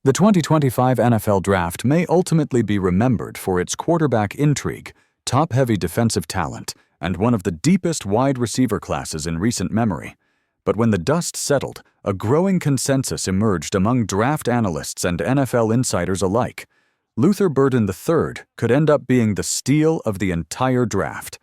The 2025 NFL Draft may ultimately be remembered for its quarterback intrigue, top-heavy defensive talent, and one of the deepest wide receiver classes in recent memory. But when the dust settled, a growing consensus emerged among draft analysts and NFL insiders alike. Luther Burden III could end up being the steal of the entire draft.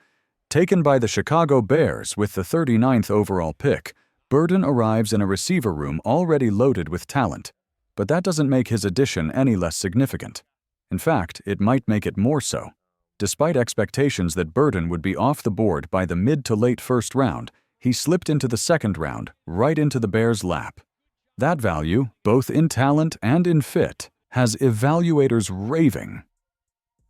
Taken by the Chicago Bears with the 39th overall pick, Burden arrives in a receiver room already loaded with talent. But that doesn't make his addition any less significant. In fact, it might make it more so. Despite expectations that Burden would be off the board by the mid to late first round, he slipped into the second round, right into the Bears' lap. That value, both in talent and in fit, has evaluators raving.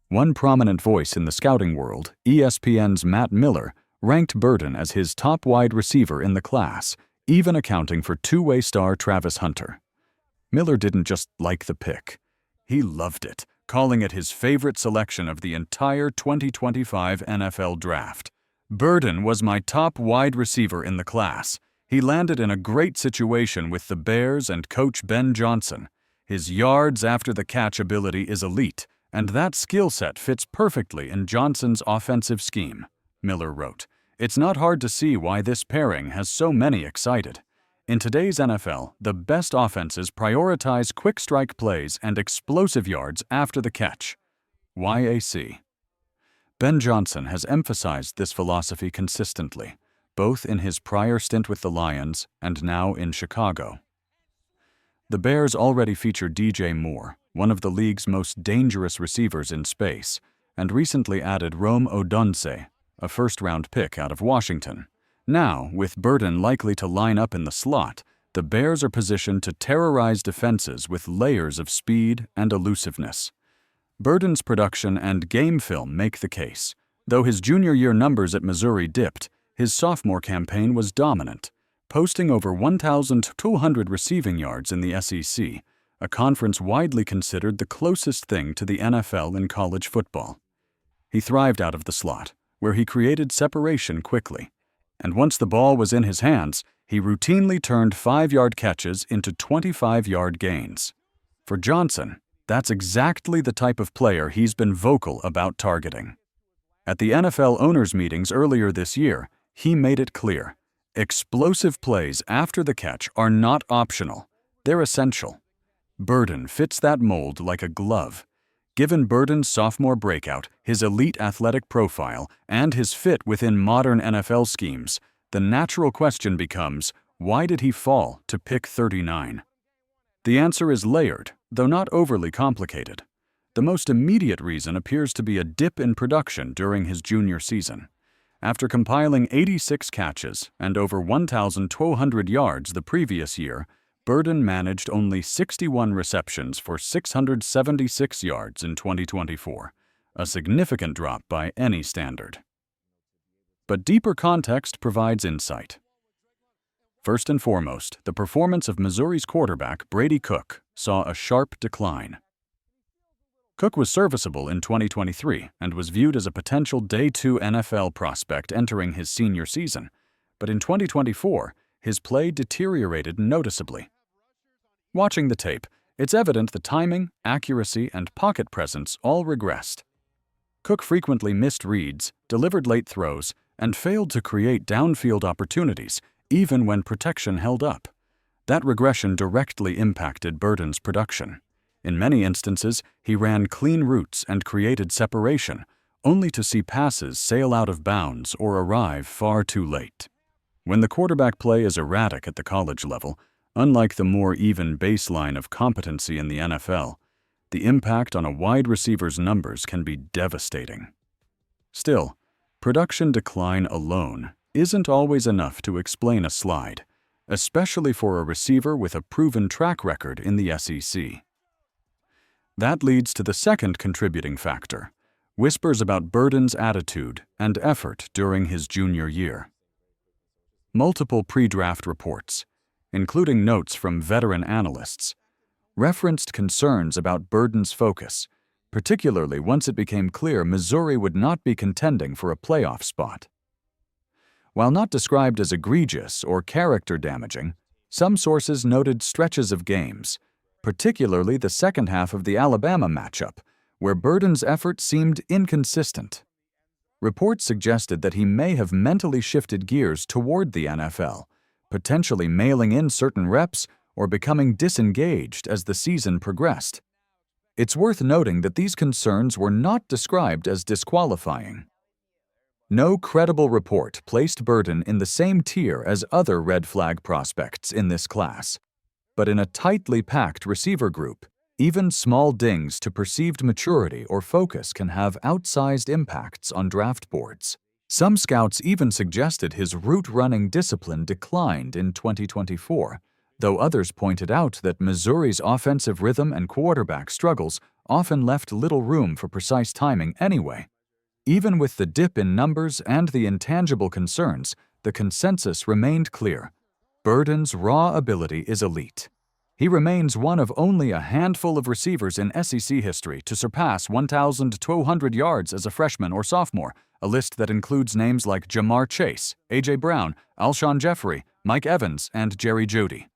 One prominent voice in the scouting world, ESPN's Matt Miller, ranked Burden as his top wide receiver in the class, even accounting for two-way star Travis Hunter. Miller didn't just like the pick. He loved it, calling it his favorite selection of the entire 2025 NFL Draft. Burden was my top wide receiver in the class. He landed in a great situation with the Bears and coach Ben Johnson. His yards after the catch ability is elite, and that skill set fits perfectly in Johnson's offensive scheme, Miller wrote. It's not hard to see why this pairing has so many excited. In today's NFL, the best offenses prioritize quick strike plays and explosive yards after the catch. YAC. Ben Johnson has emphasized this philosophy consistently, both in his prior stint with the Lions and now in Chicago. The Bears already feature DJ Moore, one of the league's most dangerous receivers in space, and recently added Rome Odunze, a first-round pick out of Washington. Now, with Burden likely to line up in the slot, the Bears are positioned to terrorize defenses with layers of speed and elusiveness. Burden's production and game film make the case. Though his junior year numbers at Missouri dipped, his sophomore campaign was dominant, posting over 1,200 receiving yards in the SEC, a conference widely considered the closest thing to the NFL in college football. He thrived out of the slot, where he created separation quickly. And once the ball was in his hands, he routinely turned 5-yard catches into 25-yard gains. For Johnson, that's exactly the type of player he's been vocal about targeting. At the NFL owners' meetings earlier this year, he made it clear. Explosive plays after the catch are not optional. They're essential. Burden fits that mold like a glove. Given Burden's sophomore breakout, his elite athletic profile, and his fit within modern NFL schemes, the natural question becomes, why did he fall to pick 39? The answer is layered, though not overly complicated. The most immediate reason appears to be a dip in production during his junior season. After compiling 86 catches and over 1,200 yards the previous year, Burden managed only 61 receptions for 676 yards in 2024, a significant drop by any standard. But deeper context provides insight. First and foremost, the performance of Missouri's quarterback, Brady Cook, saw a sharp decline. Cook was serviceable in 2023 and was viewed as a potential Day 2 NFL prospect entering his senior season, but in 2024, his play deteriorated noticeably. Watching the tape, it's evident the timing, accuracy, and pocket presence all regressed. Cook frequently missed reads, delivered late throws, and failed to create downfield opportunities, even when protection held up. That regression directly impacted Burden's production. In many instances, he ran clean routes and created separation, only to see passes sail out of bounds or arrive far too late. When the quarterback play is erratic at the college level, unlike the more even baseline of competency in the NFL, the impact on a wide receiver's numbers can be devastating. Still, production decline alone isn't always enough to explain a slide, especially for a receiver with a proven track record in the SEC. That leads to the second contributing factor, whispers about Burden's attitude and effort during his junior year. Multiple pre-draft reports, including notes from veteran analysts, referenced concerns about Burden's focus, particularly once it became clear Missouri would not be contending for a playoff spot. While not described as egregious or character-damaging, some sources noted stretches of games, particularly the second half of the Alabama matchup, where Burden's effort seemed inconsistent. Reports suggested that he may have mentally shifted gears toward the NFL, potentially mailing in certain reps or becoming disengaged as the season progressed. It's worth noting that these concerns were not described as disqualifying. No credible report placed Burden in the same tier as other red flag prospects in this class. But in a tightly packed receiver group, even small dings to perceived maturity or focus can have outsized impacts on draft boards. Some scouts even suggested his route-running discipline declined in 2024, though others pointed out that Missouri's offensive rhythm and quarterback struggles often left little room for precise timing anyway. Even with the dip in numbers and the intangible concerns, the consensus remained clear. Burden's raw ability is elite. He remains one of only a handful of receivers in SEC history to surpass 1,200 yards as a freshman or sophomore, a list that includes names like Jamar Chase, A.J. Brown, Alshon Jeffrey, Mike Evans, and Jerry Jeudy.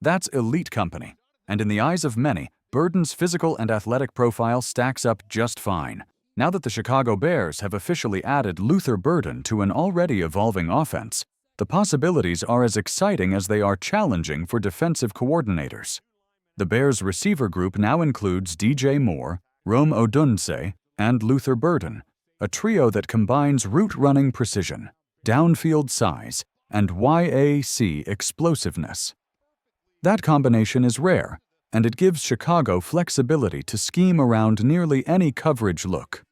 That's elite company, and in the eyes of many, Burden's physical and athletic profile stacks up just fine. Now that the Chicago Bears have officially added Luther Burden to an already evolving offense, the possibilities are as exciting as they are challenging for defensive coordinators. The Bears' receiver group now includes DJ Moore, Rome Odunze, and Luther Burden, a trio that combines route-running precision, downfield size, and YAC explosiveness. That combination is rare, and it gives Chicago flexibility to scheme around nearly any coverage look.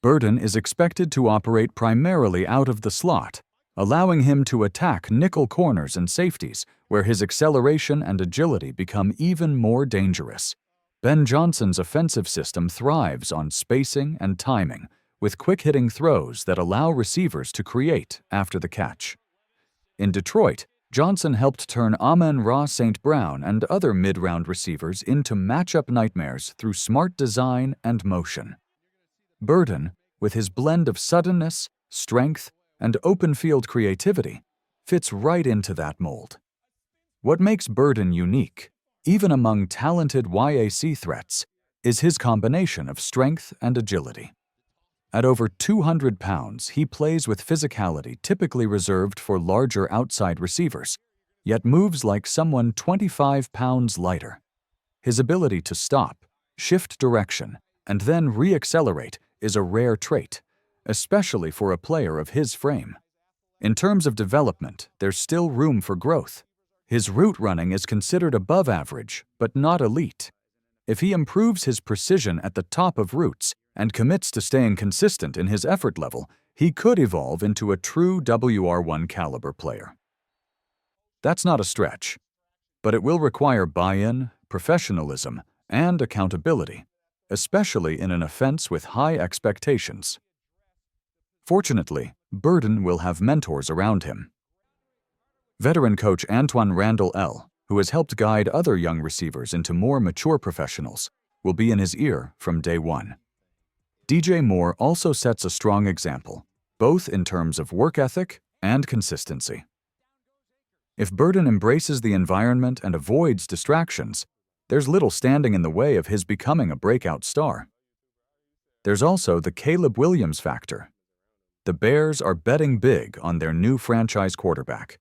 Burden is expected to operate primarily out of the slot, allowing him to attack nickel corners and safeties, where his acceleration and agility become even more dangerous. Ben Johnson's offensive system thrives on spacing and timing, with quick-hitting throws that allow receivers to create after the catch. In Detroit, Johnson helped turn Amon-Ra St. Brown and other mid-round receivers into matchup nightmares through smart design and motion. Burden, with his blend of suddenness, strength, and open-field creativity, fits right into that mold. What makes Burden unique, even among talented YAC threats, is his combination of strength and agility. At over 200 pounds, he plays with physicality typically reserved for larger outside receivers, yet moves like someone 25 pounds lighter. His ability to stop, shift direction, and then re-accelerate is a rare trait, especially for a player of his frame. In terms of development, there's still room for growth. His route running is considered above average, but not elite. If he improves his precision at the top of routes and commits to staying consistent in his effort level, he could evolve into a true WR1 caliber player. That's not a stretch, but it will require buy-in, professionalism, and accountability, especially in an offense with high expectations. Fortunately, Burden will have mentors around him. Veteran coach Antoine Randall L., who has helped guide other young receivers into more mature professionals, will be in his ear from day one. DJ Moore also sets a strong example, both in terms of work ethic and consistency. If Burden embraces the environment and avoids distractions, there's little standing in the way of his becoming a breakout star. There's also the Caleb Williams factor. The Bears are betting big on their new franchise quarterback,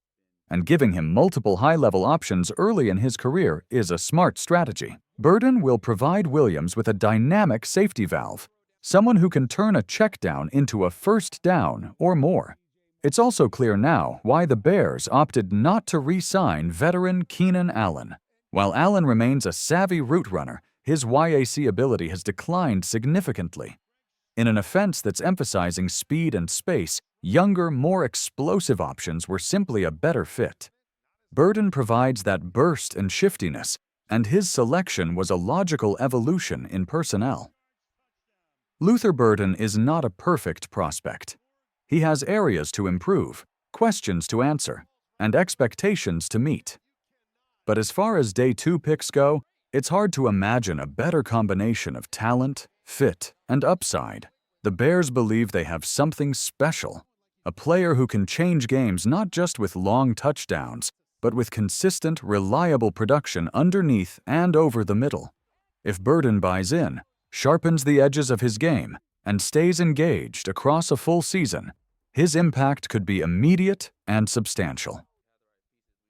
and giving him multiple high-level options early in his career is a smart strategy. Burden will provide Williams with a dynamic safety valve, someone who can turn a check down into a first down or more. It's also clear now why the Bears opted not to re-sign veteran Keenan Allen. While Allen remains a savvy route runner, his YAC ability has declined significantly. In an offense that's emphasizing speed and space, younger, more explosive options were simply a better fit. Burden provides that burst and shiftiness, and his selection was a logical evolution in personnel. Luther Burden is not a perfect prospect. He has areas to improve, questions to answer, and expectations to meet. But as far as Day 2 picks go, it's hard to imagine a better combination of talent, fit, and upside. The Bears believe they have something special, a player who can change games not just with long touchdowns, but with consistent, reliable production underneath and over the middle. If Burden buys in, sharpens the edges of his game, and stays engaged across a full season, his impact could be immediate and substantial.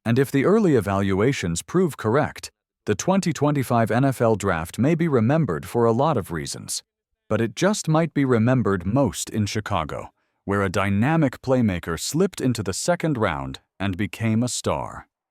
And if the early evaluations prove correct, the 2025 NFL Draft may be remembered for a lot of reasons, but it just might be remembered most in Chicago, where a dynamic playmaker slipped into the second round and became a star.